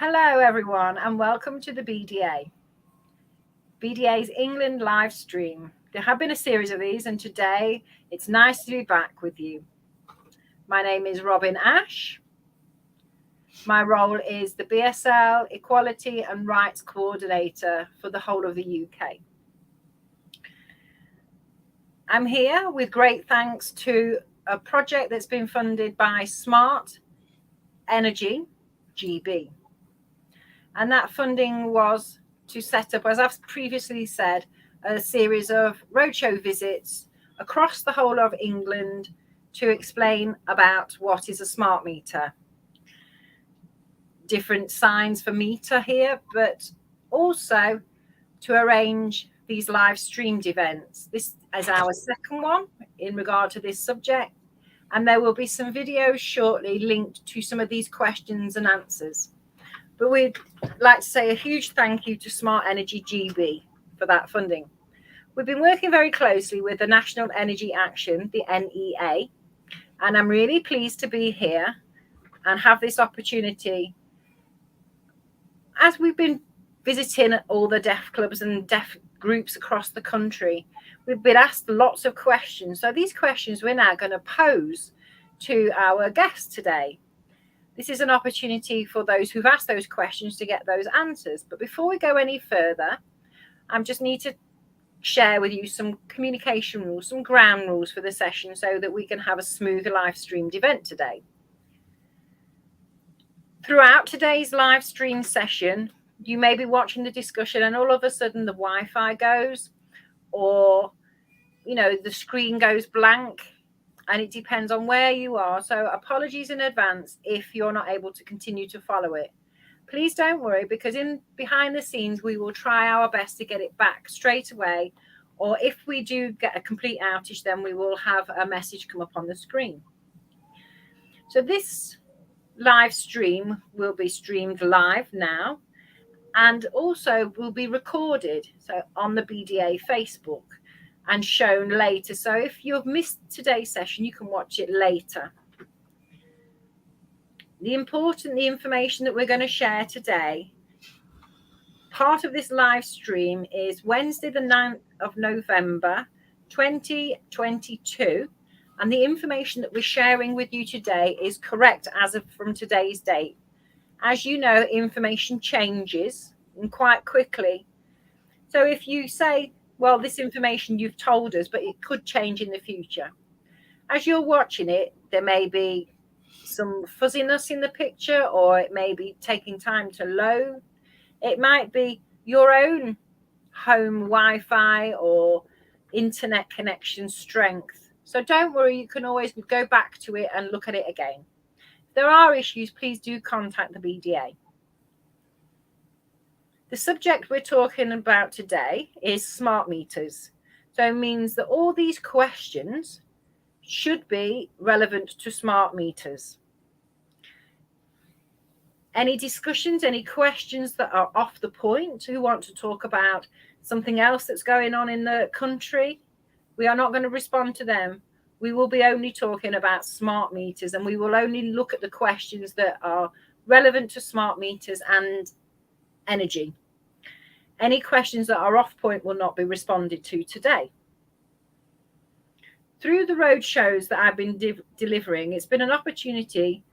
Hello, everyone, and welcome to the BDA. BDA's England live stream. There have been a series of these, and today it's nice to be back with you. My name is Robin Ash. My role is the BSL Equality and Rights Coordinator for the whole of the UK. I'm here with great thanks to a project that's been funded by Smart Energy GB. And that funding was to set up, as I've previously said, a series of roadshow visits across the whole of England to explain about what is a smart meter. Different signs for meter here, but also to arrange these live streamed events. This is our second one in regard to this subject, and there will be some videos shortly linked to some of these questions and answers. But we'd like to say a huge thank you to Smart Energy GB for that funding. We've been working very closely with the National Energy Action, the NEA, and I'm really pleased to be here and have this opportunity. As we've been visiting all the deaf clubs and deaf groups across the country, we've been asked lots of questions. So these questions we're now going to pose to our guests today. This is an opportunity for those who've asked those questions to get those answers. But before we go any further, I just need to share with you some communication rules, some ground rules for the session so that we can have a smooth live streamed event today. Throughout today's live stream session, you may be watching the discussion and all of a sudden the Wi-Fi goes, or the screen goes blank, and it depends on where you are. So apologies in advance if you're not able to continue to follow it. Please don't worry, because behind the scenes, we will try our best to get it back straight away. Or if we do get a complete outage, then we will have a message come up on the screen. So this live stream will be streamed live now, and also will be recorded on the BDA Facebook and shown later. So if you've missed today's session, you can watch it later. The information that we're going to share today, part of this live stream is Wednesday, the 9th of November, 2022. And the information that we're sharing with you today is correct as of from today's date. As you know, information changes and quite quickly. So if you say, well, this information you've told us, but it could change in the future. As you're watching it, there may be some fuzziness in the picture, or it may be taking time to load. It might be your own home Wi-Fi or internet connection strength. So don't worry, you can always go back to it and look at it again. If there are issues, please do contact the BDA. The subject we're talking about today is smart meters. So it means that all these questions should be relevant to smart meters. Any discussions, any questions that are off the point, who want to talk about something else that's going on in the country, we are not going to respond to them. We will be only talking about smart meters, and we will only look at the questions that are relevant to smart meters and energy. Any questions that are off point will not be responded to today. Through the road shows that I've been delivering, it's been an opportunity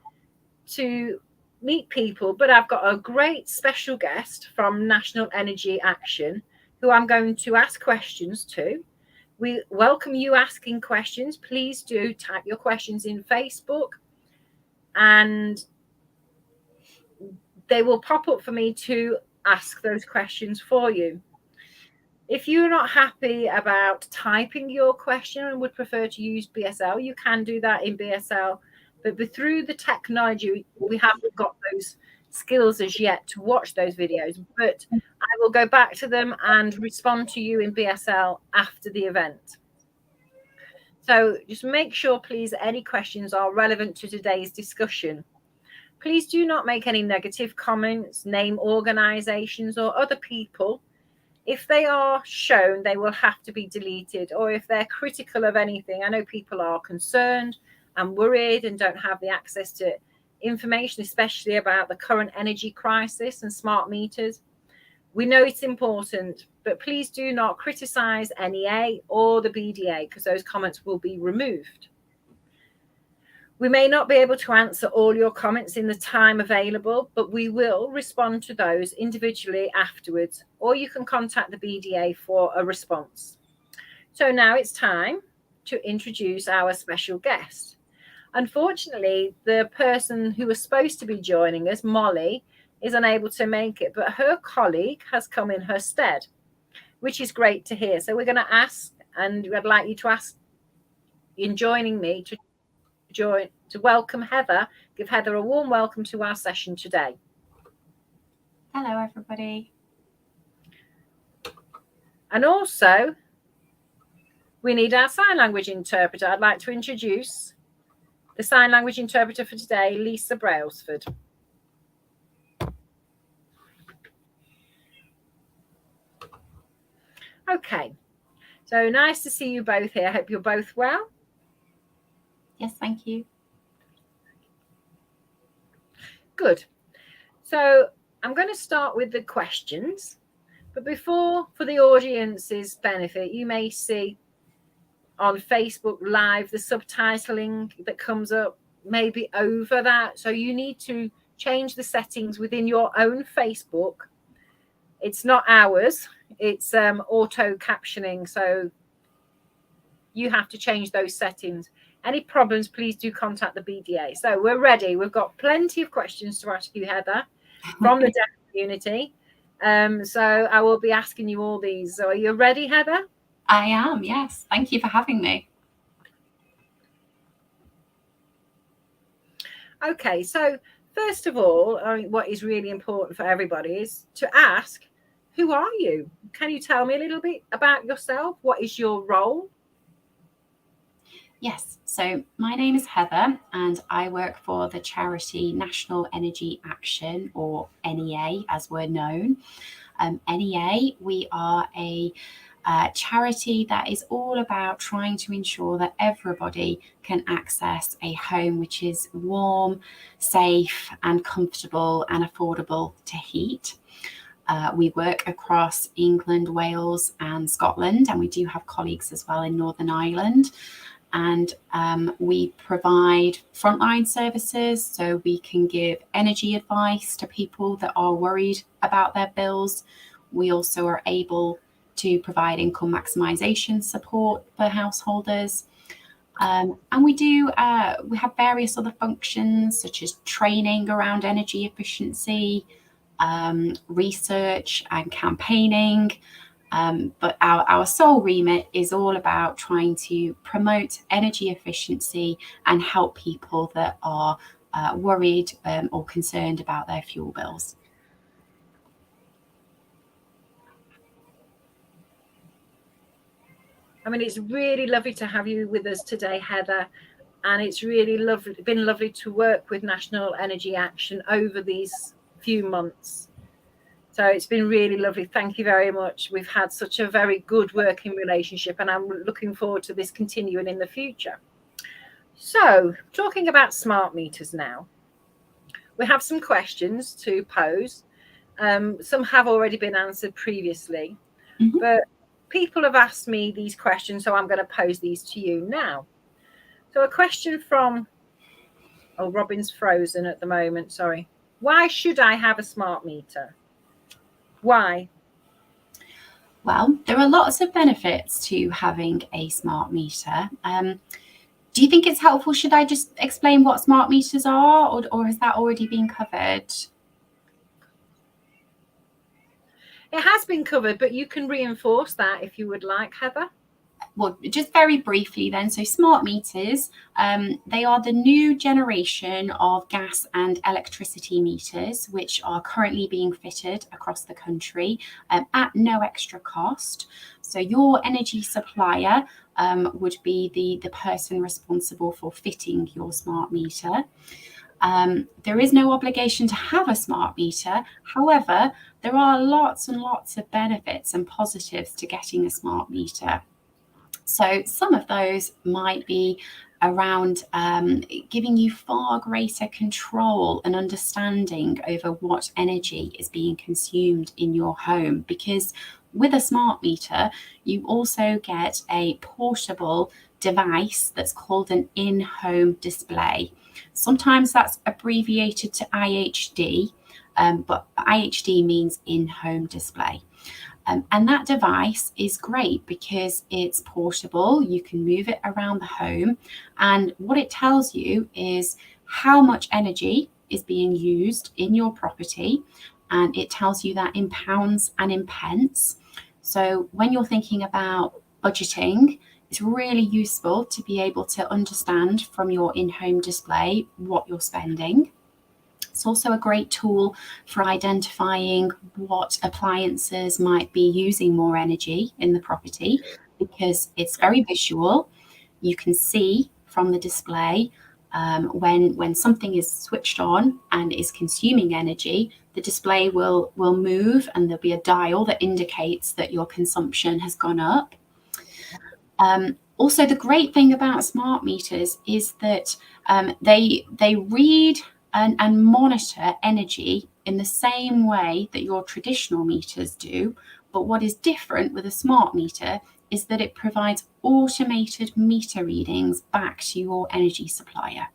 to meet people, but I've got a great special guest from National Energy Action who I'm going to ask questions to. We welcome you asking questions. Please do type your questions in Facebook, and they will pop up for me to ask those questions for you. If you're not happy about typing your question and would prefer to use BSL, you can do that in BSL. But through the technology, we haven't got those skills as yet to watch those videos. But I will go back to them and respond to you in BSL after the event. So just make sure, please, any questions are relevant to today's discussion. Please do not make any negative comments, name organizations or other people. If they are shown, they will have to be deleted, or if they're critical of anything. I know people are concerned and worried and don't have the access to information, especially about the current energy crisis and smart meters. We know it's important, but please do not criticize NEA or the BDA because those comments will be removed. We may not be able to answer all your comments in the time available, but we will respond to those individually afterwards, or you can contact the BDA for a response. So now it's time to introduce our special guest. Unfortunately, the person who was supposed to be joining us, Molly, is unable to make it, but her colleague has come in her stead, which is great to hear. So we're going to ask, and I'd like you to ask in joining me to welcome Heather. Give Heather a warm welcome to our session today. Hello, everybody. And also, we need our sign language interpreter. I'd like to introduce the sign language interpreter for today, Lisa Brailsford. Okay, so nice to see you both here. I hope you're both well. Yes, thank you. Good. So I'm going to start with the questions, but before, for the audience's benefit, you may see on Facebook Live the subtitling that comes up maybe over that. So you need to change the settings within your own Facebook. It's not ours. It's auto captioning. So you have to change those settings. Any problems, please do contact the BDA. So we're ready. We've got plenty of questions to ask you, Heather, from the deaf community. So I will be asking you all these. So are you ready, Heather? I am, yes. Thank you for having me. Okay, so first of all, what is really important for everybody is to ask, who are you? Can you tell me a little bit about yourself? What is your role? Yes, so my name is Heather and I work for the charity National Energy Action, or NEA as we're known. NEA, we are a charity that is all about trying to ensure that everybody can access a home which is warm, safe and comfortable and affordable to heat. We work across England, Wales and Scotland, and we do have colleagues as well in Northern Ireland. And we provide frontline services, so we can give energy advice to people that are worried about their bills. We also are able to provide income maximisation support for householders. And we have various other functions such as training around energy efficiency, research and campaigning. But our sole remit is all about trying to promote energy efficiency and help people that are worried or concerned about their fuel bills. I mean, it's really lovely to have you with us today, Heather. And it's really been lovely to work with National Energy Action over these few months. So it's been really lovely. Thank you very much. We've had such a very good working relationship, and I'm looking forward to this continuing in the future. So talking about smart meters now, we have some questions to pose. Some have already been answered previously, but people have asked me these questions, so I'm going to pose these to you now. So a question from, Robin's frozen at the moment, sorry. Why should I have a smart meter? Why? Well, there are lots of benefits to having a smart meter. Do you think it's helpful? Should I just explain what smart meters are, or has that already been covered? It has been covered, but you can reinforce that if you would like, Heather. Well, just very briefly then, so smart meters, they are the new generation of gas and electricity meters, which are currently being fitted across the country at no extra cost. So your energy supplier would be the person responsible for fitting your smart meter. There is no obligation to have a smart meter. However, there are lots and lots of benefits and positives to getting a smart meter. So some of those might be around giving you far greater control and understanding over what energy is being consumed in your home, because with a smart meter you also get a portable device that's called an in-home display. Sometimes that's abbreviated to IHD, but IHD means in-home display. And that device is great because it's portable, you can move it around the home, and what it tells you is how much energy is being used in your property, and it tells you that in pounds and in pence. So when you're thinking about budgeting, it's really useful to be able to understand from your in-home display what you're spending. It's also a great tool for identifying what appliances might be using more energy in the property, because it's very visual. You can see from the display when something is switched on and is consuming energy, the display will move and there'll be a dial that indicates that your consumption has gone up. Also, the great thing about smart meters is that they read and monitor energy in the same way that your traditional meters do. But what is different with a smart meter is that it provides automated meter readings back to your energy supplier.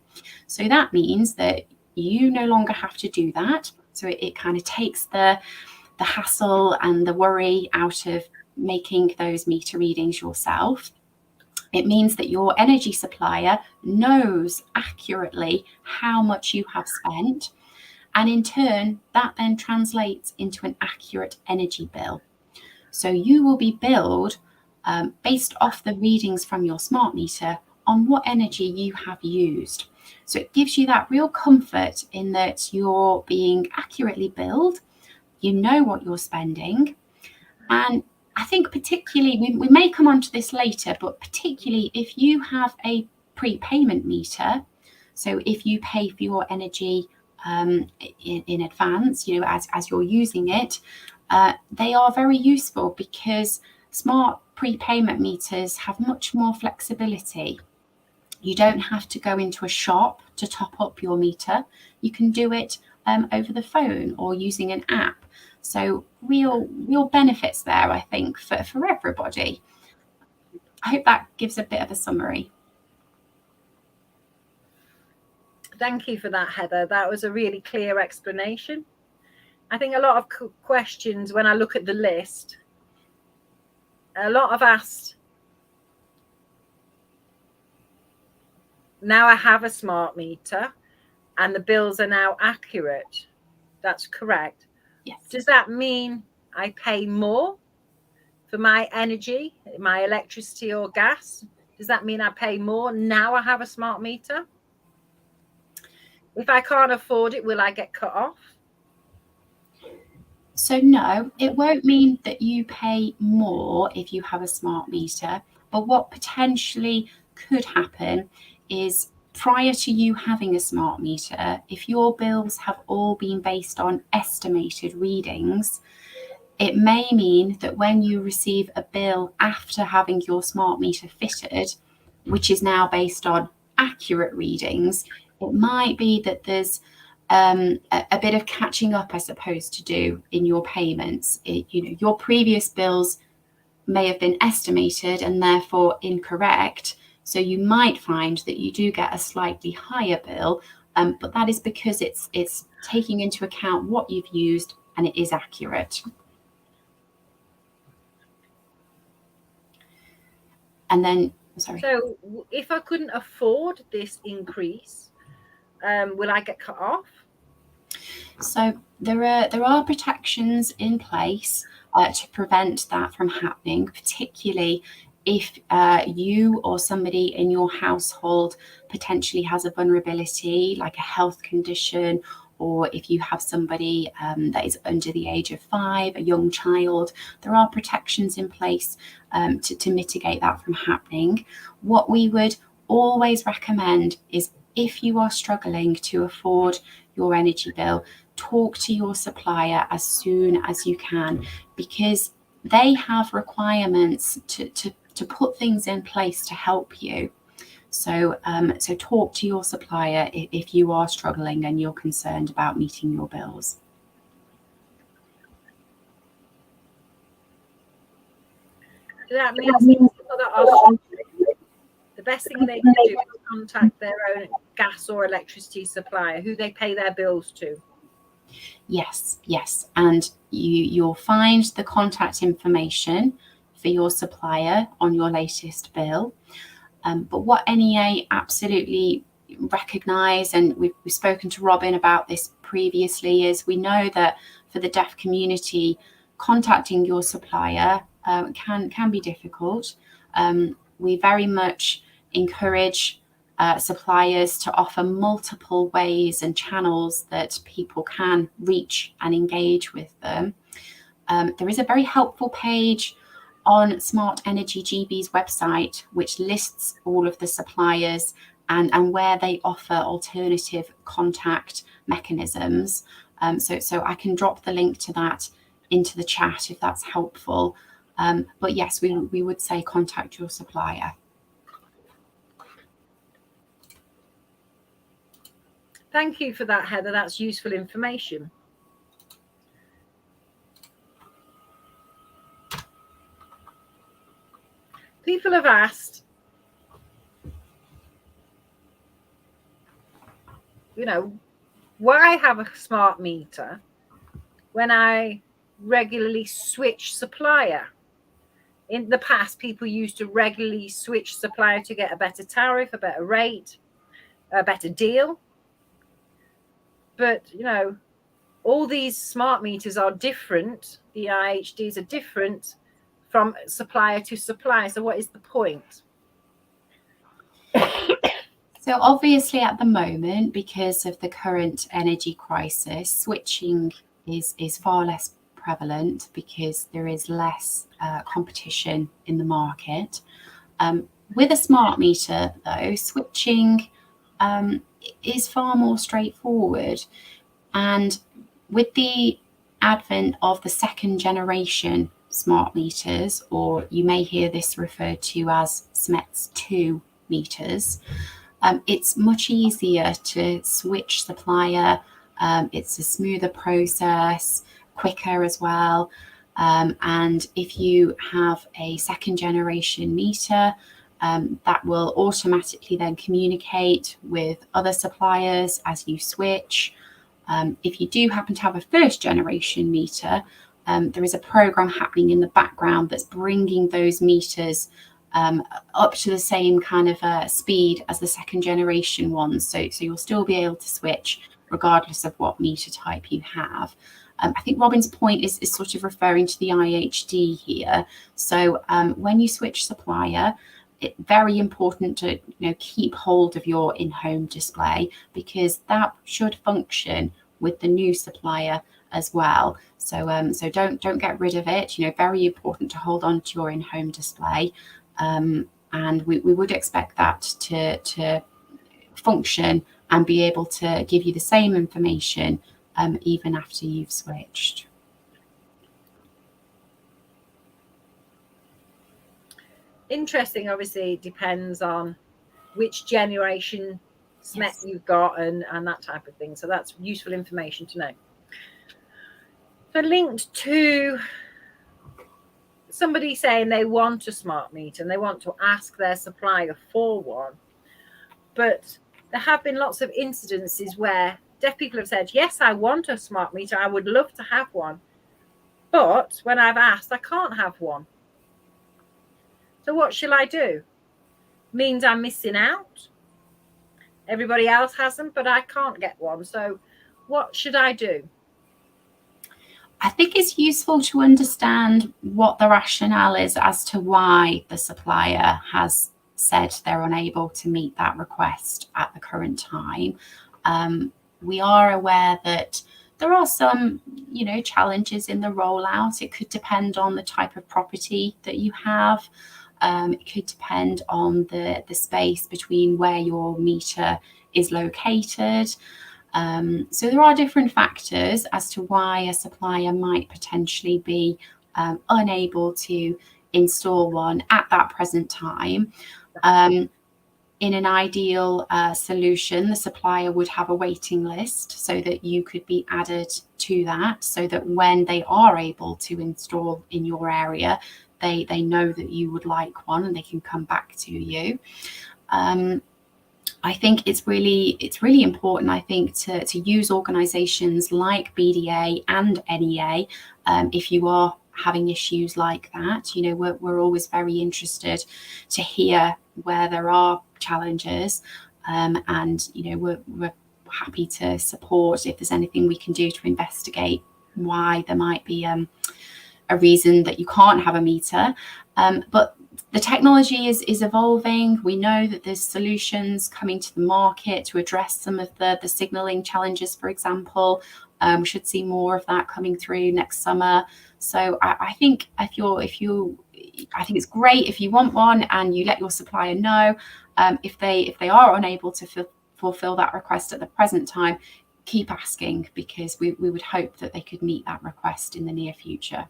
So that means that you no longer have to do that. So it kind of takes the hassle and the worry out of making those meter readings yourself. It means that your energy supplier knows accurately how much you have spent, and in turn, that then translates into an accurate energy bill. So you will be billed based off the readings from your smart meter on what energy you have used. So it gives you that real comfort in that you're being accurately billed, you know what you're spending, and I think particularly, we may come on to this later, but particularly if you have a prepayment meter, so if you pay for your energy in advance, as you're using it, they are very useful because smart prepayment meters have much more flexibility. You don't have to go into a shop to top up your meter. You can do it over the phone or using an app. So real benefits there, I think, for everybody. I hope that gives a bit of a summary. Thank you for that, Heather. That was a really clear explanation. I think a lot of questions, when I look at the list, a lot have asked, now I have a smart meter and the bills are now accurate. That's correct. Yes. Does that mean I pay more for my energy, my electricity or gas? Does that mean I pay more now I have a smart meter? If I can't afford it, will I get cut off? So no, it won't mean that you pay more if you have a smart meter. But what potentially could happen is, prior to you having a smart meter, if your bills have all been based on estimated readings, it may mean that when you receive a bill after having your smart meter fitted, which is now based on accurate readings, it might be that there's a bit of catching up, I suppose, to do in your payments. Your previous bills may have been estimated and therefore incorrect. So you might find that you do get a slightly higher bill, but that is because it's taking into account what you've used and it is accurate. And then, sorry. So if I couldn't afford this increase, will I get cut off? So there are protections in place to prevent that from happening, particularly if you or somebody in your household potentially has a vulnerability, like a health condition, or if you have somebody that is under the age of 5, a young child. There are protections in place to mitigate that from happening. What we would always recommend is, if you are struggling to afford your energy bill, talk to your supplier as soon as you can, because they have requirements to to put things in place to help you. So talk to your supplier if you are struggling and you're concerned about meeting your bills. So that means people that are struggling, the best thing they can do is contact their own gas or electricity supplier, who they pay their bills to. Yes, and you'll find the contact information for your supplier on your latest bill. But what NEA absolutely recognise, and we've spoken to Robin about this previously, is we know that for the deaf community, contacting your supplier can be difficult. We very much encourage suppliers to offer multiple ways and channels that people can reach and engage with them. There is a very helpful page on Smart Energy GB's website, which lists all of the suppliers and where they offer alternative contact mechanisms. So I can drop the link to that into the chat if that's helpful. But yes, we would say contact your supplier. Thank you for that, Heather. That's useful information. People have asked, why have a smart meter when I regularly switch supplier? In the past, people used to regularly switch supplier to get a better tariff, a better rate, a better deal. But, all these smart meters are different. The IHDs are different from supplier to supplier. So what is the point? So obviously at the moment, because of the current energy crisis, switching is far less prevalent because there is less competition in the market. With a smart meter, though, switching is far more straightforward. And with the advent of the second generation smart meters, or you may hear this referred to as SMETS 2 meters, it's much easier to switch supplier. It's a smoother process, quicker as well. And if you have a second generation meter, that will automatically then communicate with other suppliers as you switch. If you do happen to have a first generation meter, there is a program happening in the background that's bringing those meters up to the same kind of speed as the second generation ones. So you'll still be able to switch regardless of what meter type you have. I think Robin's point is sort of referring to the IHD here. So when you switch supplier, it's very important to keep hold of your in-home display, because that should function with the new supplier as well. So don't get rid of it. Very important to hold on to your in-home display, and we would expect that to function and be able to give you the same information even after you've switched. Interesting. Obviously, it depends on which generation SMET you've got and that type of thing. So that's useful information to know. So linked to somebody saying they want a smart meter and they want to ask their supplier for one, but there have been lots of incidences where deaf people have said, yes, I want a smart meter, I would love to have one, but when I've asked, I can't have one. So what shall I do? Means I'm missing out. Everybody else has them, but I can't get one. So what should I do? I think it's useful to understand what the rationale is as to why the supplier has said they're unable to meet that request at the current time. We are aware that there are some, challenges in the rollout. It could depend on the type of property that you have. It could depend on the space between where your meter is located. So there are different factors as to why a supplier might potentially be unable to install one at that present time. In an ideal solution, the supplier would have a waiting list so that you could be added to that, so that when they are able to install in your area, they know that you would like one and they can come back to you. I think it's really important, I think, to use organisations like BDA and NEA if you are having issues like that. You know, we're always very interested to hear where there are challenges, and you know, we're happy to support if there's anything we can do to investigate why there might be a reason that you can't have a meter. But the technology is evolving. We know that there's solutions coming to the market to address some of the signalling challenges, for example. We should see more of that coming through next summer. So I think I think it's great if you want one and you let your supplier know. If they are unable to fulfill that request at the present time, keep asking, because we would hope that they could meet that request in the near future.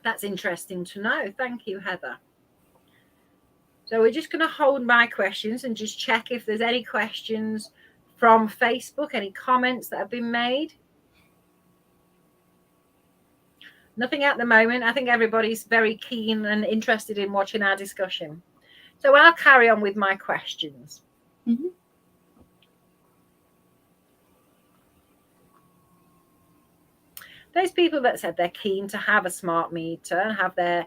That's interesting to know. Thank you, Heather. So we're just going to hold my questions and just check if there's any questions from Facebook, any comments that have been made. Nothing at the moment. I think everybody's very keen and interested in watching our discussion. So I'll carry on with my questions. Mm-hmm. Those people that said they're keen to have a smart meter and have their,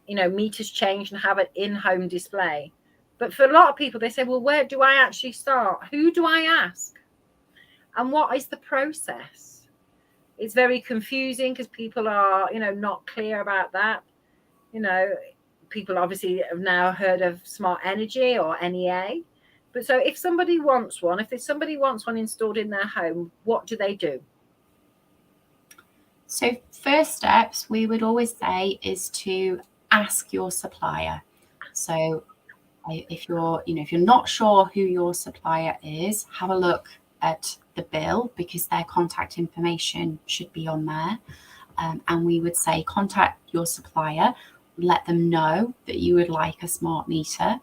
you know, meters changed and have an in-home display. But for a lot of people, they say, well, where do I actually start? Who do I ask? And what is the process? It's very confusing because people are, you know, not clear about that. You know, people obviously have now heard of smart energy or NEA. But so if somebody wants one, if somebody wants one installed in their home, what do they do? So first steps we would always say is to ask your supplier. So if you're not sure who your supplier is, have a look at the bill, because their contact information should be on there. And we would say contact your supplier, let them know that you would like a smart meter.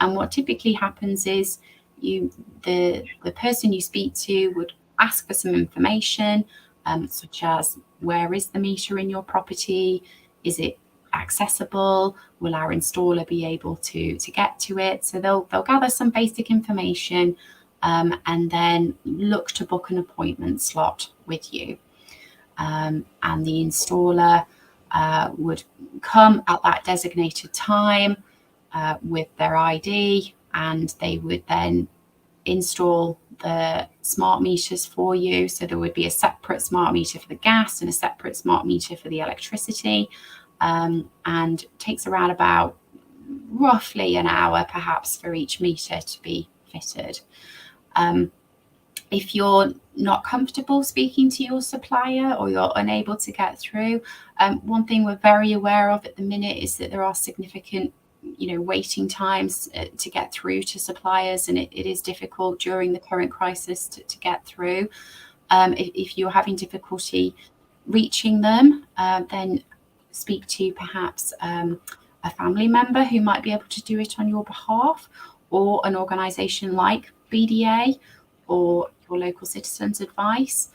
And what typically happens is the person you speak to would ask for some information, such as, where is the meter in your property? Is it accessible? Will our installer be able to get to it? So they'll gather some basic information, and then look to book an appointment slot with you. And the installer would come at that designated time with their ID, and they would then install the smart meters for you. So there would be a separate smart meter for the gas and a separate smart meter for the electricity, and takes around about roughly an hour perhaps for each meter to be fitted. If you're not comfortable speaking to your supplier or you're unable to get through, one thing we're very aware of at the minute is that there are significant waiting times to get through to suppliers, and it is difficult during the current crisis to get through. If you're having difficulty reaching them, then speak to perhaps a family member who might be able to do it on your behalf, or an organisation like BDA or your local citizens advice,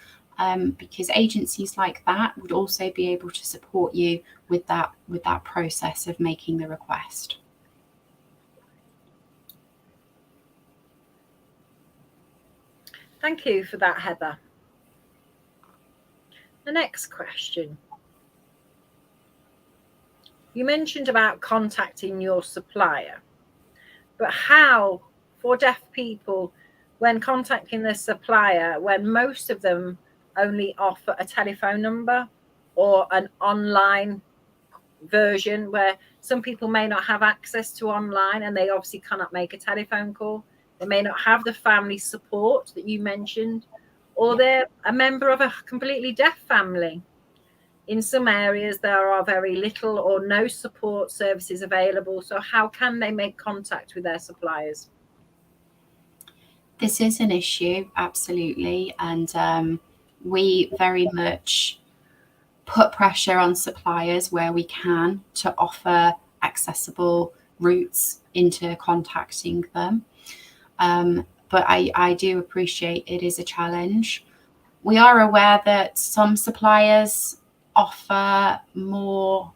because agencies like that would also be able to support you with that process of making the request. Thank you for that, Heather. The next question. You mentioned about contacting your supplier, but how, for deaf people, when contacting their supplier, when most of them only offer a telephone number or an online version, where some people may not have access to online and they obviously cannot make a telephone call. They may not have the family support that you mentioned, or they're a member of a completely deaf family. In some areas, there are very little or no support services available. So how can they make contact with their suppliers? This is an issue, absolutely. And we very much put pressure on suppliers where we can to offer accessible routes into contacting them. But I do appreciate it is a challenge. We are aware that some suppliers offer more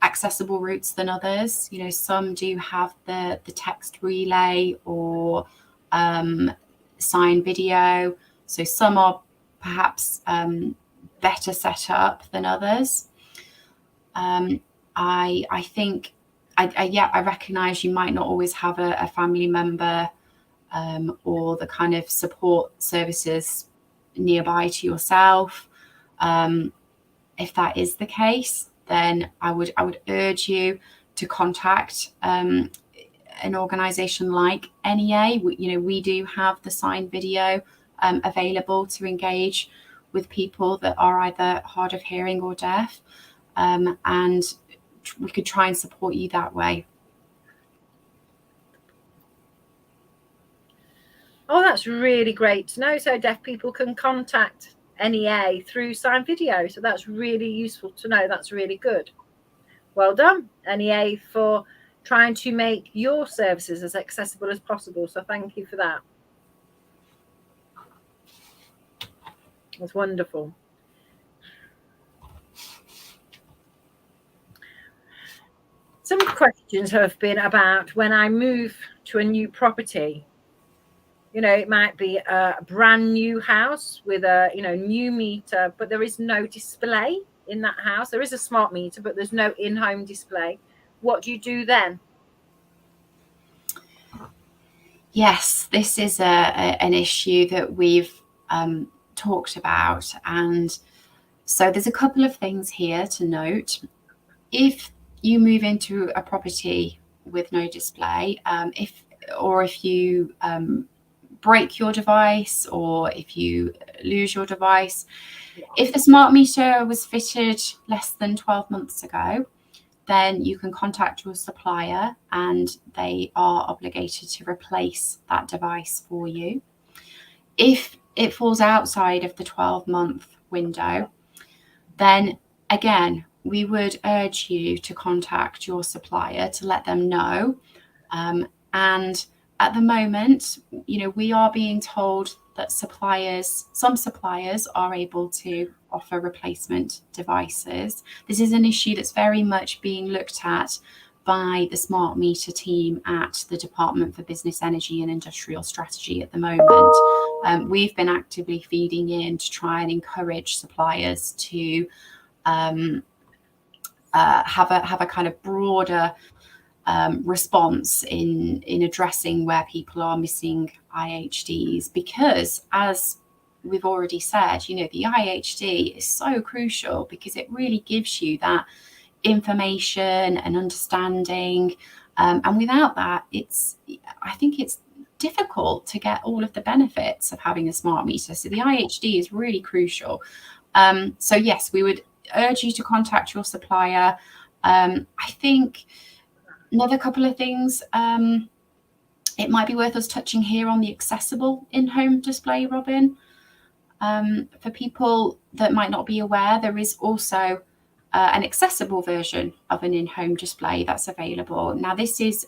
accessible routes than others. You know, some do have the text relay or sign video. So some are perhaps better set up than others. I think I recognise you might not always have a family member or the kind of support services nearby to yourself. If that is the case, then I would urge you to contact an organisation like NEA. We do have the signed video available to engage with people that are either hard of hearing or deaf, and we could try and support you that way. Oh, that's really great to know. So deaf people can contact NEA through signed video. So that's really useful to know. That's really good. Well done, NEA, for trying to make your services as accessible as possible. So thank you for that. That's wonderful. Some questions have been about when I move to a new property. You know, it might be a brand new house with a, new meter, but there is no display in that house. There is a smart meter, but there's no in-home display. What do you do then? Yes, this is an issue that we've talked about. And so there's a couple of things here to note. If you move into a property with no display, if you break your device, or if you lose your device, if the smart meter was fitted less than 12 months ago, then you can contact your supplier and they are obligated to replace that device for you. If it falls outside of the 12-month window, then again, we would urge you to contact your supplier to let them know. And at the moment, we are being told that some suppliers are able to offer replacement devices. This is an issue that's very much being looked at by the smart meter team at the Department for Business, Energy and Industrial Strategy at the moment. We've been actively feeding in to try and encourage suppliers to have a kind of broader response in addressing where people are missing IHDs, because as we've already said, the IHD is so crucial because it really gives you that information and understanding, and without that, I think it's difficult to get all of the benefits of having a smart meter. So the IHD is really crucial. So yes, we would urge you to contact your supplier. I think another couple of things, it might be worth us touching here on the accessible in-home display, Robin. For people that might not be aware, there is also an accessible version of an in-home display that's available. Now, this is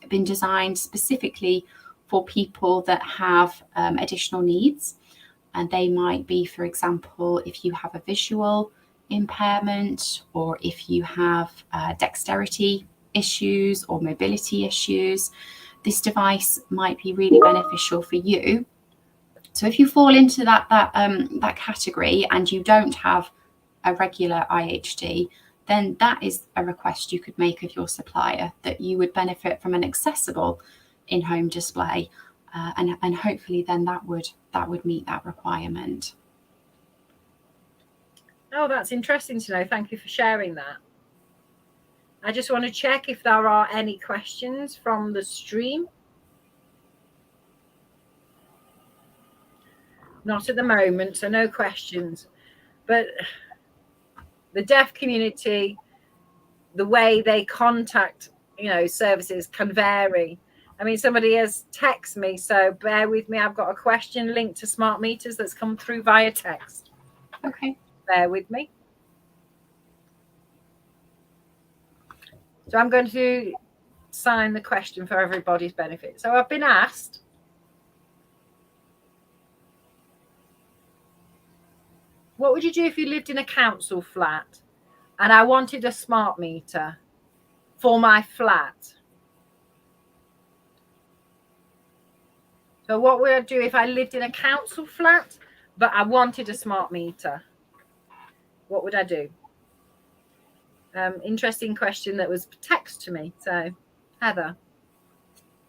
been designed specifically for people that have additional needs. And they might be, for example, if you have a visual impairment, or if you have dexterity issues or mobility issues, this device might be really beneficial for you. So if you fall into that category and you don't have a regular IHD, then that is a request you could make of your supplier, that you would benefit from an accessible in-home display, and hopefully then that would meet that requirement. Oh, that's interesting to know. Thank you for sharing that. I just want to check if there are any questions from the stream. Not at the moment, so no questions. But the deaf community, the way they contact, services can vary. I mean, somebody has texted me, so bear with me. I've got a question linked to smart meters that's come through via text. Okay. Bear with me. So I'm going to sign the question for everybody's benefit. So I've been asked, what would you do if you lived in a council flat and I wanted a smart meter for my flat? So what would I do if I lived in a council flat, but I wanted a smart meter? What would I do? Interesting question that was text to me. So, Heather.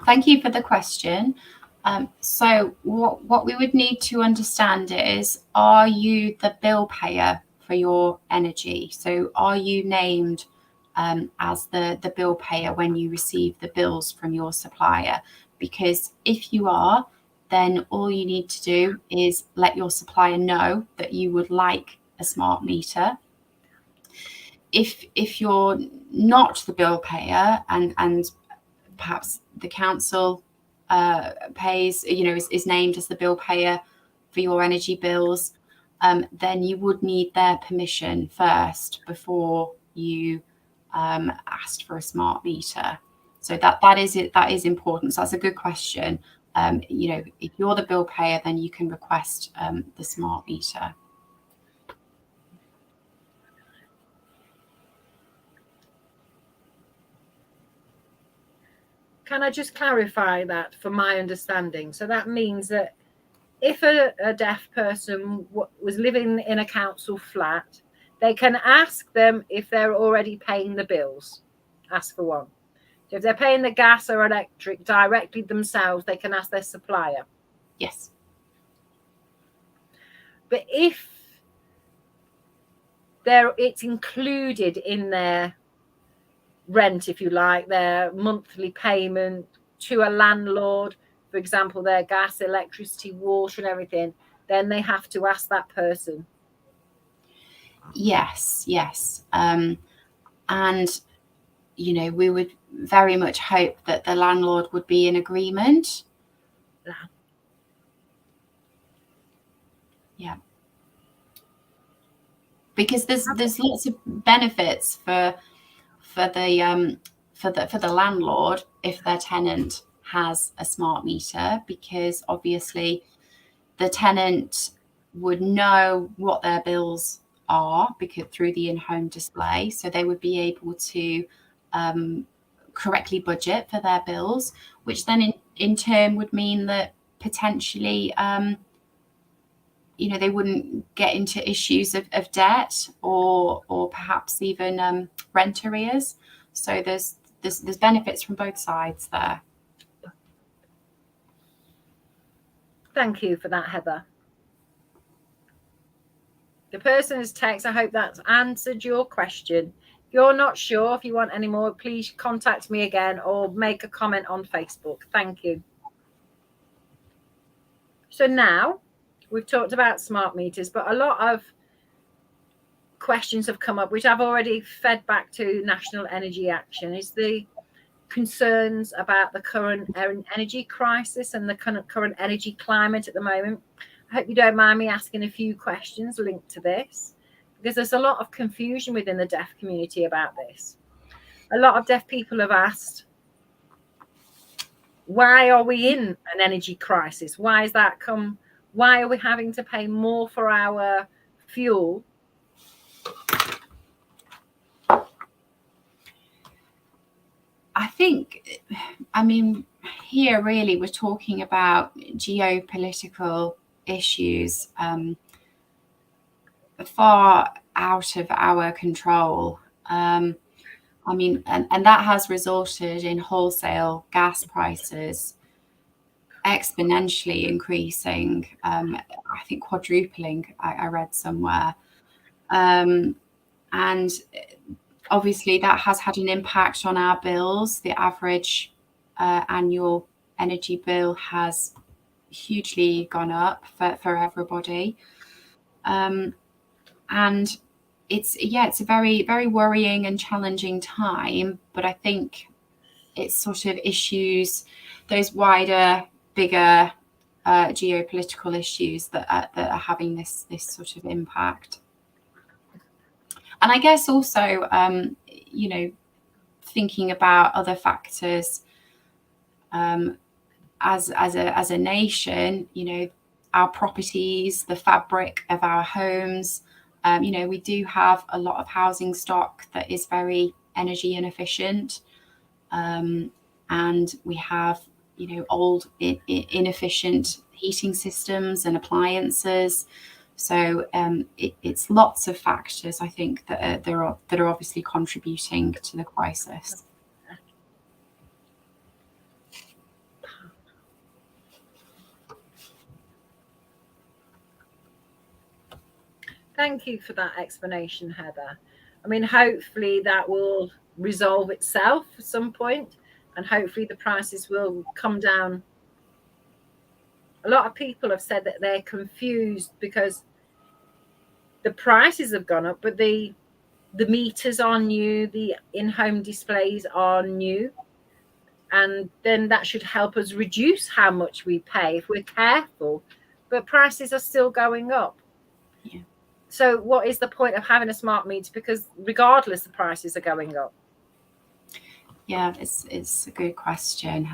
Thank you for the question. So what we would need to understand is, are you the bill payer for your energy? So are you named as the bill payer when you receive the bills from your supplier? Because if you are, then all you need to do is let your supplier know that you would like a smart meter. If you're not the bill payer and perhaps the council pays, is named as the bill payer for your energy bills, then you would need their permission first before you asked for a smart meter. So that is important. So that's a good question. If you're the bill payer, then you can request the smart meter. Can I just clarify that for my understanding? So that means that if a deaf person was living in a council flat, they can ask them if they're already paying the bills. Ask for one. So if they're paying the gas or electric directly themselves, they can ask their supplier. Yes. But if it's included in their rent, if you like, their monthly payment to a landlord, for example, their gas, electricity, water and everything, then they have to ask that person. Yes. And we would very much hope that the landlord would be in agreement. Yeah. Because there's lots of benefits for the landlord if their tenant has a smart meter, because obviously the tenant would know what their bills are because through the in-home display, so they would be able to correctly budget for their bills, which then in turn would mean that potentially they wouldn't get into issues of debt or perhaps even rent arrears. So there's benefits from both sides there. Thank you for that, Heather. The person has text. I hope that's answered your question. If you're not sure, if you want any more, please contact me again or make a comment on Facebook. Thank you. So now we've talked about smart meters, but a lot of questions have come up, which I've already fed back to National Energy Action, is the concerns about the current energy crisis and the current energy climate at the moment. I hope you don't mind me asking a few questions linked to this, because there's a lot of confusion within the deaf community about this. A lot of deaf people have asked, why are we in an energy crisis? Why are we having to pay more for our fuel? Here really we're talking about geopolitical issues far out of our control. And that has resulted in wholesale gas prices exponentially increasing, I think quadrupling, I read somewhere. And obviously that has had an impact on our bills. The average annual energy bill has hugely gone up for everybody. And it's a very, very worrying and challenging time, but I think it's sort of issues, those wider, bigger geopolitical issues that are having this sort of impact. And I guess also, thinking about other factors, as a nation, our properties, the fabric of our homes, we do have a lot of housing stock that is very energy inefficient, and we have old inefficient heating systems and appliances. So it's lots of factors, I think, that are obviously contributing to the crisis. Thank you for that explanation, Heather. I mean, hopefully that will resolve itself at some point, and hopefully the prices will come down. A lot of people have said that they're confused because the prices have gone up, but the meters are new, the in-home displays are new, and then that should help us reduce how much we pay if we're careful. But prices are still going up. Yeah. So what is the point of having a smart meter? Because regardless, the prices are going up. Yeah, it's a good question.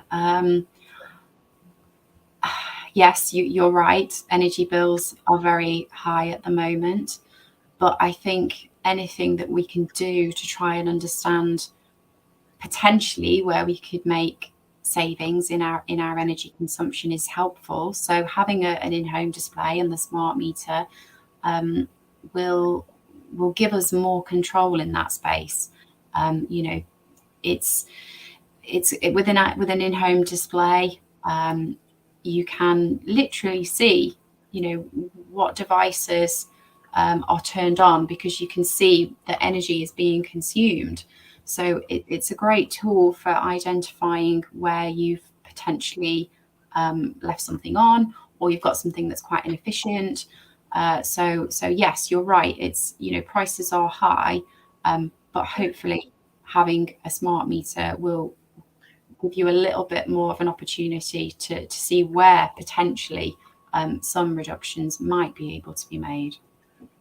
Yes, you're right. Energy bills are very high at the moment, but I think anything that we can do to try and understand potentially where we could make savings in our energy consumption is helpful. So having an in-home display and the smart meter will give us more control in that space. It's with an in-home display, you can literally see what devices are turned on, because you can see the energy is being consumed. So it's a great tool for identifying where you've potentially left something on, or you've got something that's quite inefficient. So yes, you're right. It's prices are high, but hopefully having a smart meter will give you a little bit more of an opportunity to see where potentially some reductions might be able to be made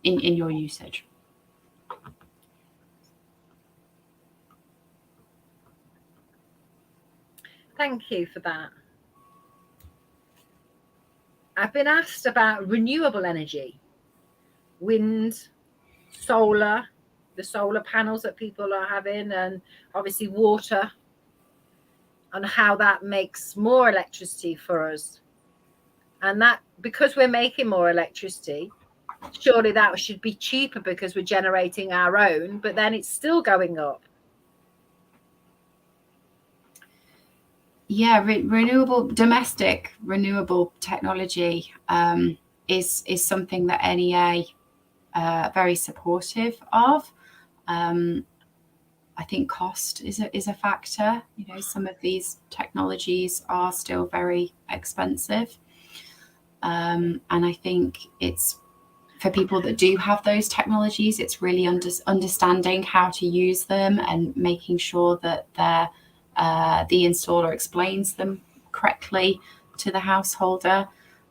in your usage. Thank you for that. I've been asked about renewable energy, wind, solar, the solar panels that people are having, and obviously water, and how that makes more electricity for us. And that, because we're making more electricity, surely that should be cheaper because we're generating our own, but then it's still going up. Yeah, domestic renewable technology is something that NEA very supportive of. I think cost is a factor. Some of these technologies are still very expensive, and I think it's for people that do have those technologies, it's really understanding how to use them and making sure that the installer explains them correctly to the householder.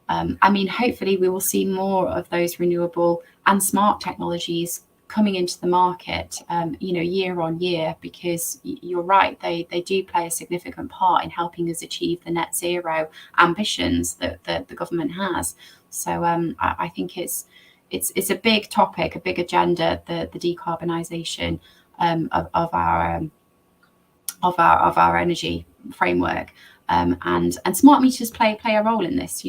Hopefully we will see more of those renewable and smart technologies coming into the market, year on year, because you're right, they do play a significant part in helping us achieve the net zero ambitions that the government has. So I think it's a big topic, a big agenda, the decarbonisation of our energy framework. And smart meters play a role in this.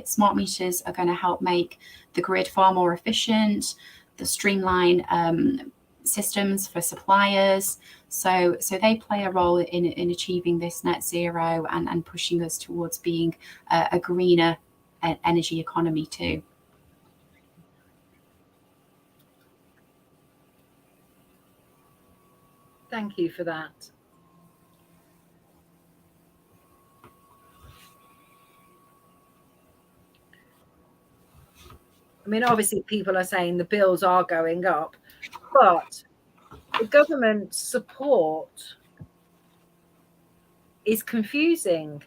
Smart meters are going to help make the grid far more efficient, the streamline systems for suppliers. So they play a role in achieving this net zero and pushing us towards being a greener energy economy too. Thank you for that. I mean, obviously, people are saying the bills are going up, but the government support is confusing,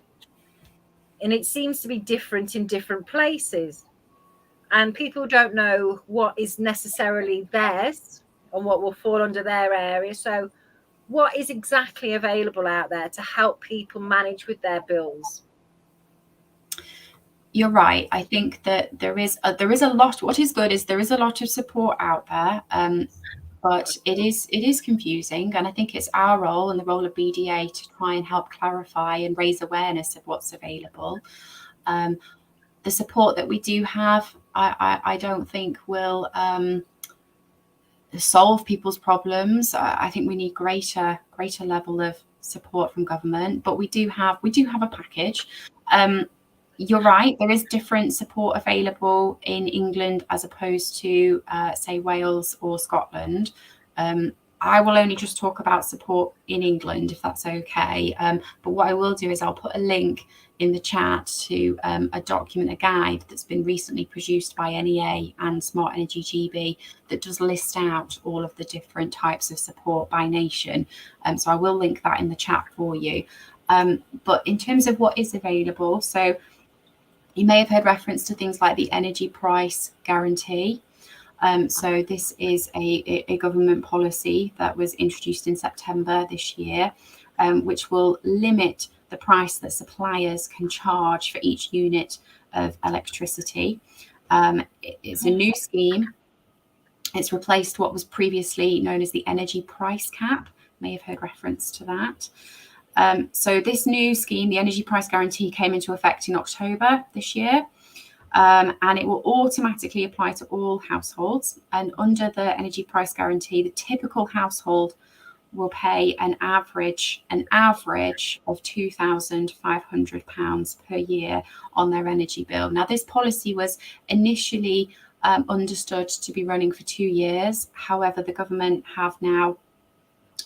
and it seems to be different in different places. And people don't know what is necessarily theirs and what will fall under their area. So what is exactly available out there to help people manage with their bills? You're right. I think that there is a lot. What is good is there is a lot of support out there, but it is confusing, and I think it's our role and the role of BDA to try and help clarify and raise awareness of what's available. The support that we do have, I don't think will solve people's problems. I think we need greater level of support from government, but we do have a package. You're right, there is different support available in England as opposed to say Wales or Scotland. I will only just talk about support in England, if that's okay. But what I will do is I'll put a link in the chat to a document, a guide that's been recently produced by NEA and Smart Energy GB that does list out all of the different types of support by nation. So I will link that in the chat for you. But in terms of what is available, so you may have heard reference to things like the energy price guarantee. So this is a government policy that was introduced in September this year, which will limit the price that suppliers can charge for each unit of electricity. It's a new scheme. It's replaced what was previously known as the energy price cap. May have heard reference to that. So this new scheme, the energy price guarantee, came into effect in October this year. And it will automatically apply to all households. And under the energy price guarantee, the typical household will pay an average of £2,500 per year on their energy bill. Now, this policy was initially understood to be running for 2 years. However, the government have now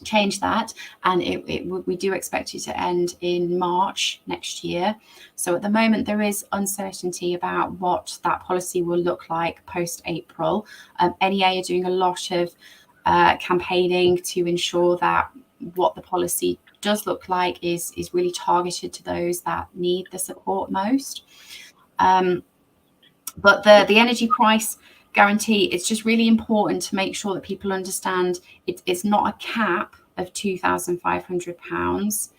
change that, and we do expect it to end in March next year. So at the moment there is uncertainty about what that policy will look like post April. NEA are doing a lot of campaigning to ensure that what the policy does look like is really targeted to those that need the support most. But the energy price guarantee, it's just really important to make sure that people understand it's not a cap of £2,500.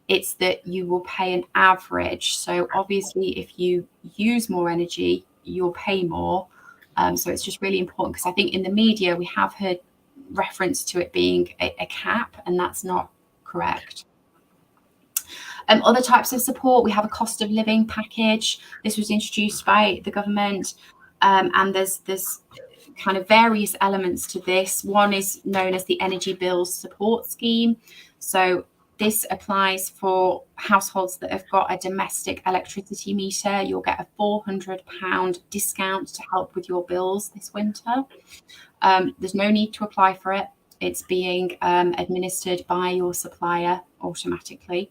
It's that you will pay an average. So obviously, if you use more energy, you'll pay more. So it's just really important, because I think in the media we have heard reference to it being a cap, and that's not correct. Other types of support, we have a cost of living package. This was introduced by the government, and there's kind of various elements to this. One is known as the Energy Bills Support Scheme. So this applies for households that have got a domestic electricity meter. You'll get a £400 discount to help with your bills this winter. There's no need to apply for it. It's being administered by your supplier automatically.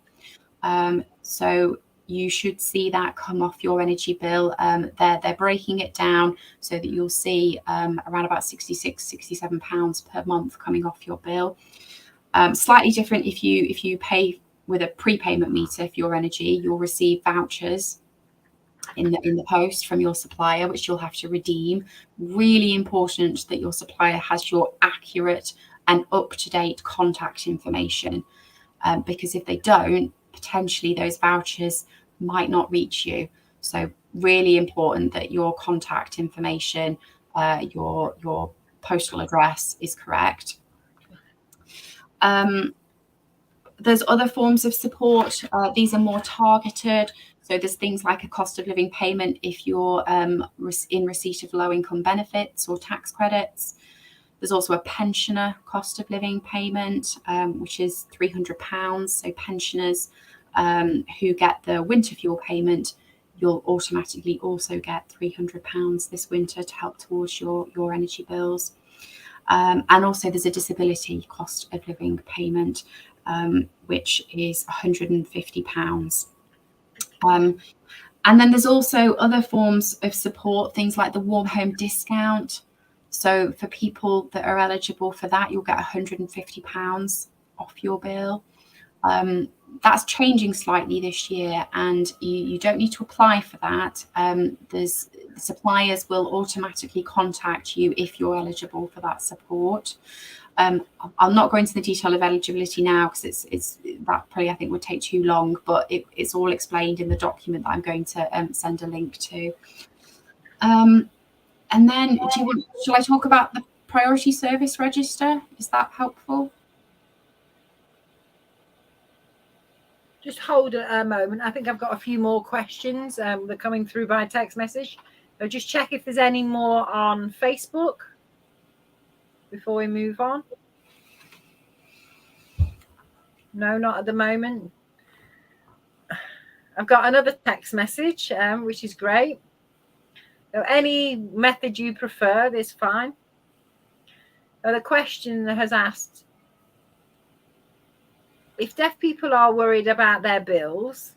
So you should see that come off your energy bill. They're breaking it down so that you'll see around about £66-67 per month coming off your bill. Slightly different if you pay with a prepayment meter for your energy. You'll receive vouchers in the post from your supplier, which you'll have to redeem. Really important that your supplier has your accurate and up-to-date contact information, because if they don't, potentially those vouchers might not reach you. So really important that your contact information, your postal address is correct. There's other forms of support. These are more targeted. So there's things like a cost of living payment if you're in receipt of low income benefits or tax credits. There's also a pensioner cost of living payment, which is £300. So pensioners who get the winter fuel payment, you'll automatically also get £300 this winter to help towards your energy bills. And also there's a disability cost of living payment, which is £150. And then there's also other forms of support, things like the warm home discount. So for people that are eligible for that, you'll get £150 off your bill. That's changing slightly this year, and you don't need to apply for that. There's suppliers will automatically contact you if you're eligible for that support. I'll not go into the detail of eligibility now because it's that probably I think would take too long, but it's all explained in the document that I'm going to send a link to. And then shall I talk about the priority service register? Is that helpful? Just hold a moment. I think I've got a few more questions. They're coming through by text message. So just check if there's any more on Facebook before we move on. No, not at the moment. I've got another text message, which is great. So any method you prefer is fine. So the question has asked, if deaf people are worried about their bills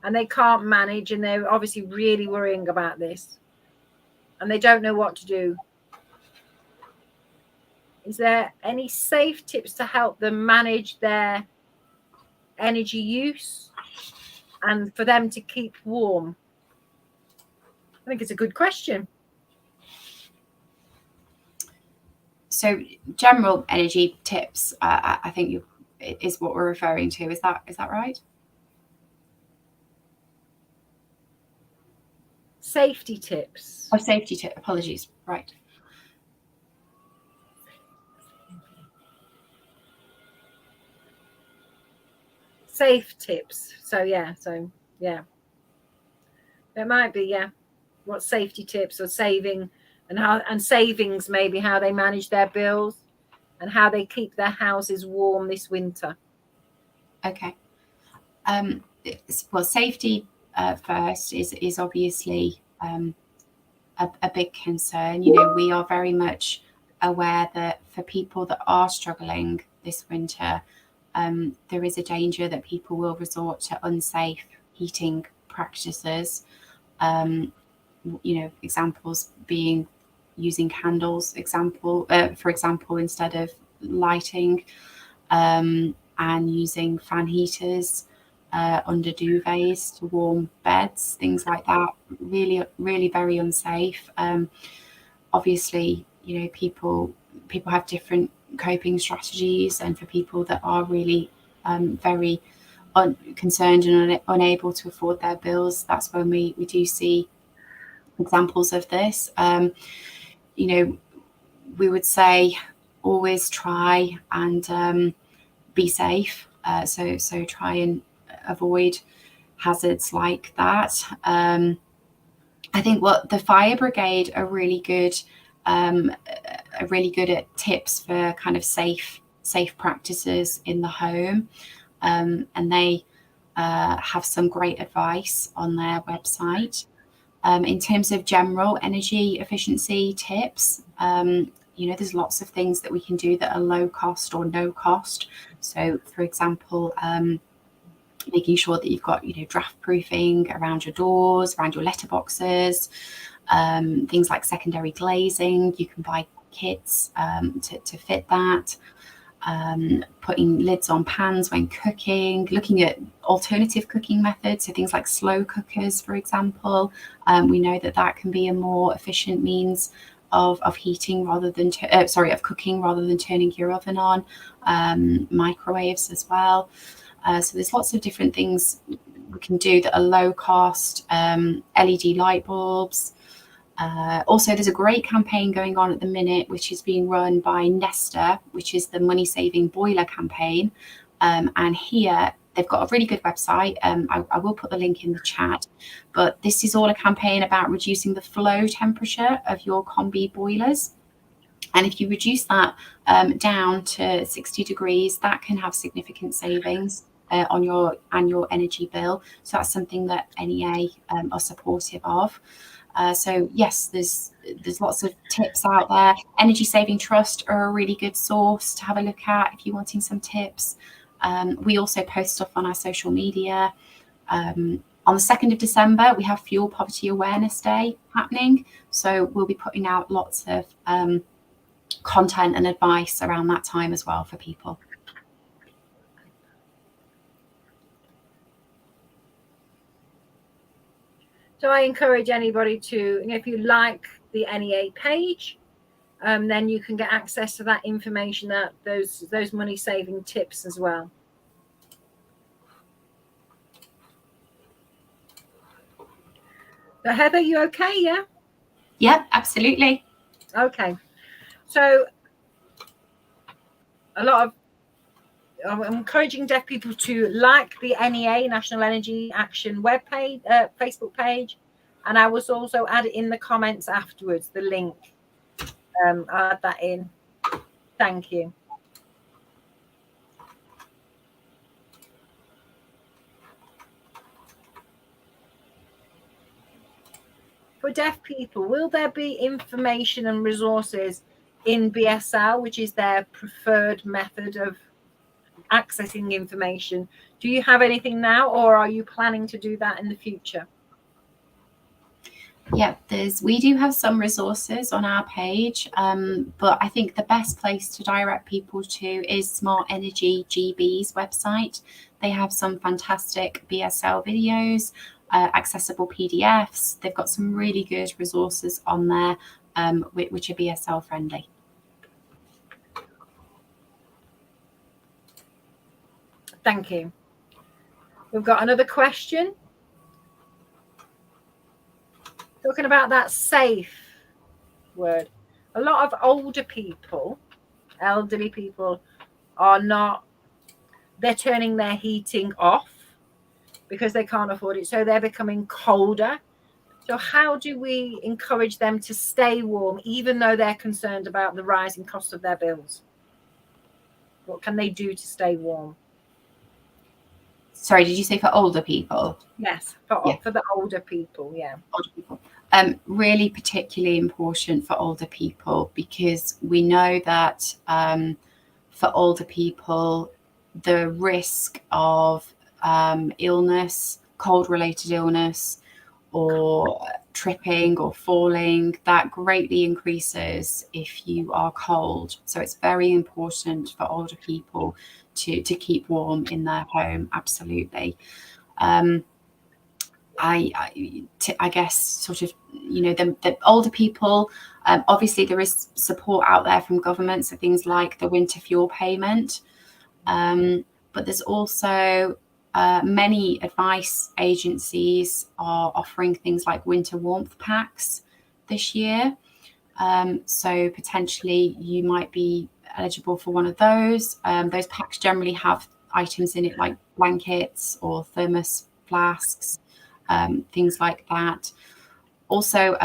and they can't manage, and they're obviously really worrying about this and they don't know what to do, is there any safe tips to help them manage their energy use and for them to keep warm? I think it's a good question. So general energy tips, I think is what we're referring to. Is that right? Safety tips. Oh, safety tip. Apologies. Right. Safe tips. So yeah. It might be, yeah. What safety tips or saving and savings, maybe how they manage their bills and how they keep their houses warm this winter. Okay. Well, safety first is obviously a big concern. You know, we are very much aware that for people that are struggling this winter, there is a danger that people will resort to unsafe heating practices. You know, examples being using candles, for example, instead of lighting, and using fan heaters under duvets to warm beds, things like that. Really, really very unsafe. Obviously, you know, people have different coping strategies, and for people that are really very concerned and unable to afford their bills, that's when we do see examples of this. You know, we would say always try and be safe. So try and avoid hazards like that. I think what the fire brigade are really good at tips for kind of safe practices in the home, and they have some great advice on their website. In terms of general energy efficiency tips, you know, there's lots of things that we can do that are low cost or no cost. So, for example, making sure that you've got, you know, draft proofing around your doors, around your letterboxes, things like secondary glazing. You can buy kits to fit that. Putting lids on pans when cooking, looking at alternative cooking methods, so things like slow cookers, for example. We know that can be a more efficient means of heating rather than of cooking rather than turning your oven on. Microwaves as well. So there's lots of different things we can do that are low cost. LED light bulbs. Also, there's a great campaign going on at the minute, which is being run by Nesta, which is the money saving boiler campaign. And here they've got a really good website. I will put the link in the chat, but this is all a campaign about reducing the flow temperature of your combi boilers. And if you reduce that down to 60 degrees, that can have significant savings on your annual energy bill. So that's something that NEA are supportive of. So yes, there's lots of tips out there. Energy Saving Trust are a really good source to have a look at if you're wanting some tips. We also post stuff on our social media. On the 2nd of December, we have Fuel Poverty Awareness Day happening. So we'll be putting out lots of content and advice around that time as well for people. So I encourage anybody to, if you like the NEA page, then you can get access to that information, that those money saving tips as well. So Heather, you okay? Yeah. Yep, absolutely. Okay. So I'm encouraging deaf people to like the NEA, National Energy Action webpage, Facebook page, and I will also add it in the comments afterwards, the link. I'll add that in. Thank you. For deaf people, will there be information and resources in BSL, which is their preferred method of accessing information? Do you have anything now, or are you planning to do that in the future? Yeah, we do have some resources on our page, but I think the best place to direct people to is Smart Energy GB's website. They have some fantastic BSL videos, accessible PDFs. They've got some really good resources on there, which are BSL friendly. Thank you. We've got another question. Talking about that safe word. A lot of older people, elderly people, they're turning their heating off because they can't afford it. So they're becoming colder. So how do we encourage them to stay warm, even though they're concerned about the rising cost of their bills? What can they do to stay warm? Sorry, did you say for older people? Yes, for the older people, yeah. Older people. Really particularly important for older people, because we know that for older people, the risk of illness, cold-related illness, or tripping or falling, that greatly increases if you are cold. So it's very important for older people to keep warm in their home. Absolutely. I guess sort of, the older people, obviously there is support out there from government, so things like the winter fuel payment, but there's also many advice agencies are offering things like winter warmth packs this year, so potentially you might be eligible for one of those. Those packs generally have items in it like blankets or thermos flasks, things like that. Also,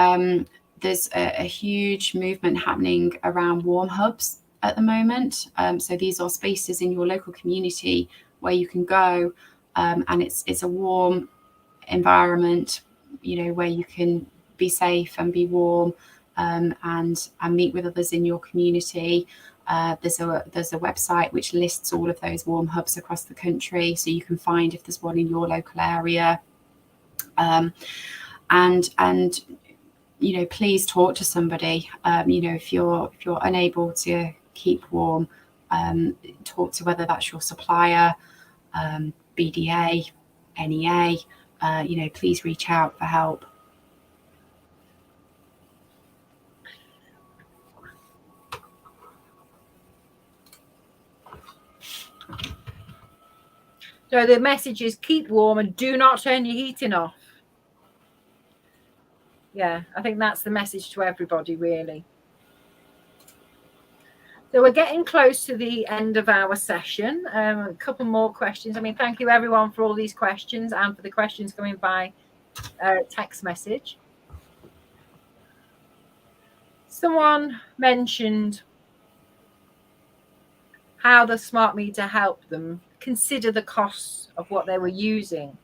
there's a huge movement happening around warm hubs at the moment. So these are spaces in your local community where you can go, and it's a warm environment, where you can be safe and be warm, and meet with others in your community. There's a website which lists all of those warm hubs across the country, so you can find if there's one in your local area. And please talk to somebody. If you're unable to keep warm, talk to whether that's your supplier, BDA, NEA. Please reach out for help. So the message is keep warm and do not turn your heating off. Yeah, I think that's the message to everybody, really. So we're getting close to the end of our session. A couple more questions. I mean, thank you everyone for all these questions and for the questions coming by text message. Someone mentioned how the smart meter helped them consider the costs of what they were using.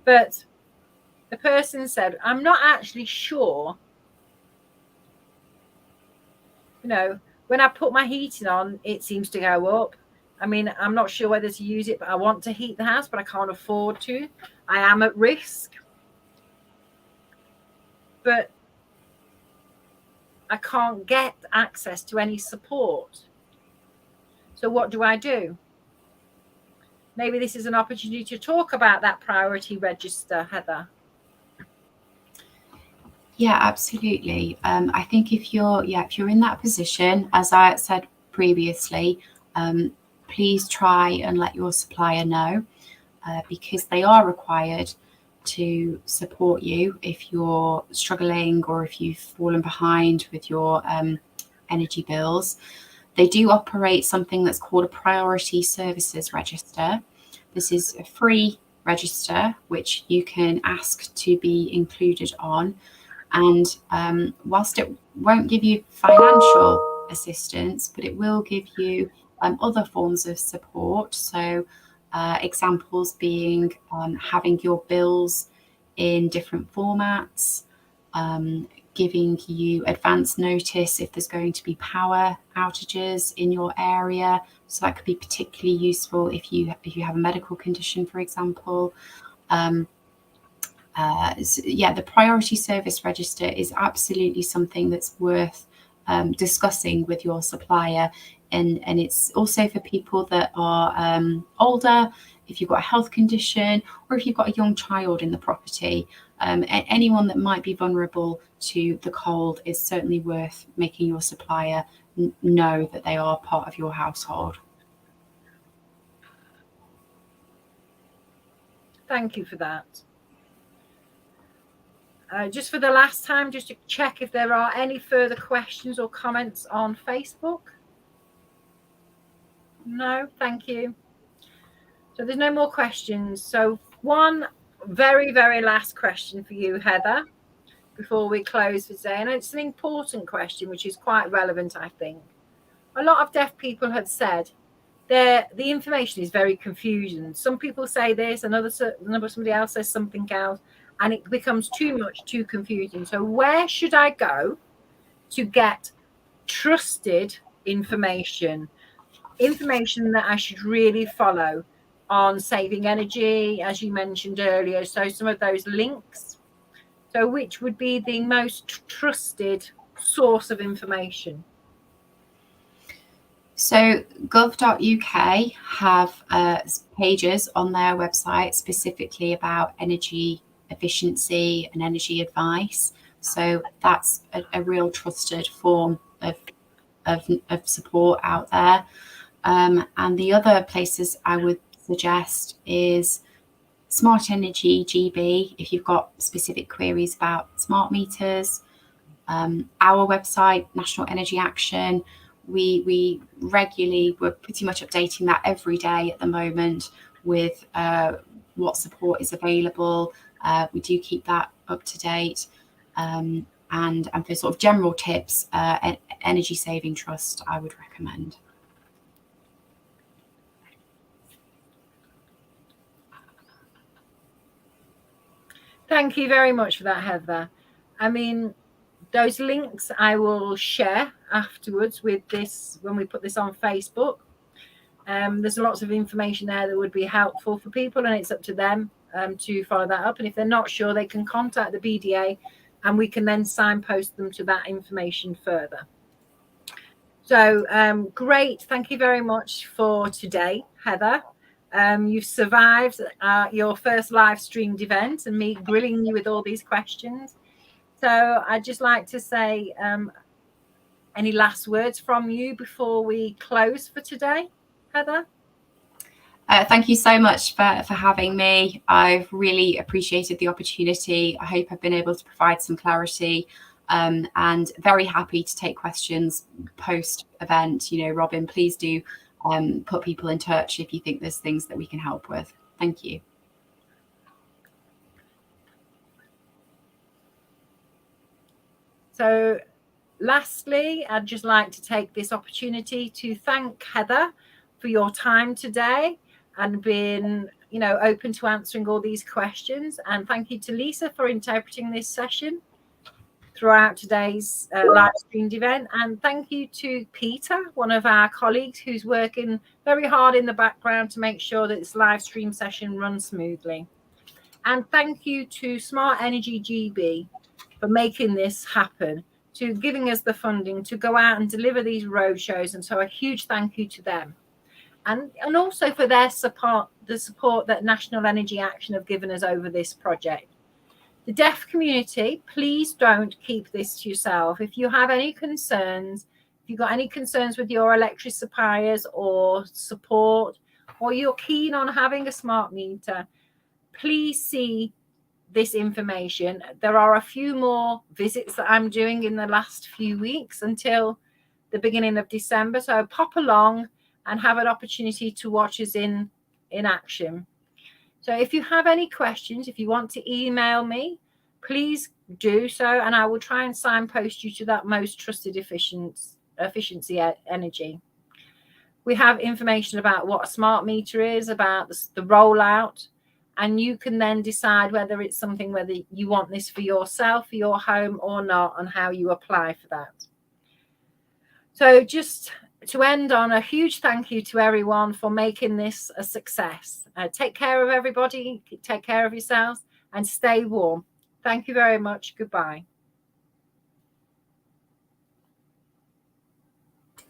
But the person said, I'm not actually sure, when I put my heating on, it seems to go up. I mean, I'm not sure whether to use it, but I want to heat the house, but I can't afford to. I am at risk. But I can't get access to any support. So what do I do? Maybe this is an opportunity to talk about that priority register, Heather. Yeah, absolutely. I think if you're in that position, as I said previously, please try and let your supplier know, because they are required to support you if you're struggling or if you've fallen behind with your energy bills. They do operate something that's called a priority services register. This is a free register which you can ask to be included on. And whilst it won't give you financial assistance, but it will give you other forms of support. So examples being having your bills in different formats, giving you advance notice if there's going to be power outages in your area. So that could be particularly useful if you have a medical condition, for example. The priority service register is absolutely something that's worth discussing with your supplier, and it's also for people that are older, if you've got a health condition, or if you've got a young child in the property. Anyone that might be vulnerable to the cold is certainly worth making your supplier know that they are part of your household. Thank you for that. Just for the last time, just to check if there are any further questions or comments on Facebook. No, thank you. So there's no more questions. So one very, very last question for you, Heather, before we close for today. And it's an important question, which is quite relevant, I think. A lot of deaf people have said the information is very confusing. Some people say this, somebody else says something else, and it becomes too much, too confusing. So where should I go to get trusted information that I should really follow on saving energy, as you mentioned earlier? So some of those links. So which would be the most trusted source of information? So gov.uk have pages on their website specifically about energy efficiency and energy advice. So that's a real trusted form of support out there. And the other places I would suggest is Smart Energy GB, if you've got specific queries about smart meters. Our website, National Energy Action, we regularly, we're pretty much updating that every day at the moment with what support is available. We do keep that up to date. And for sort of general tips, Energy Saving Trust, I would recommend. Thank you very much for that, Heather. I mean, those links I will share afterwards with this when we put this on Facebook. There's lots of information there that would be helpful for people, and it's up to them to follow that up. And if they're not sure, they can contact the BDA, and we can then signpost them to that information further. So great. Thank you very much for today, Heather. You've survived your first live streamed event and me grilling you with all these questions. So I'd just like to say any last words from you before we close for today, Heather? Thank you so much for having me. I've really appreciated the opportunity. I hope I've been able to provide some clarity, and very happy to take questions post event. You know, Robin, please do put people in touch if you think there's things that we can help with. Thank you. So lastly, I'd just like to take this opportunity to thank Heather for your time today and being, you know, open to answering all these questions. And thank you to Lisa for interpreting this session throughout today's live streamed event. And thank you to Peter, one of our colleagues who's working very hard in the background to make sure that this live stream session runs smoothly. And thank you to Smart Energy GB for making this happen, to giving us the funding to go out and deliver these road shows. And so a huge thank you to them. And also for their support, the support that National Energy Action have given us over this project. The deaf community, please don't keep this to yourself. If you have any concerns, if you've got any concerns with your electric suppliers or support, or you're keen on having a smart meter, please see this information. There are a few more visits that I'm doing in the last few weeks until the beginning of December. So pop along and have an opportunity to watch us in action. So if you have any questions, if you want to email me, please do so, and I will try and signpost you to that most trusted efficiency energy. We have information about what a smart meter is, about the rollout, and you can then decide whether it's something, whether you want this for yourself, for your home or not, and how you apply for that. So just to end on, a huge thank you to everyone for making this a success. Take care of everybody, take care of yourselves, and stay warm. Thank you very much. Goodbye.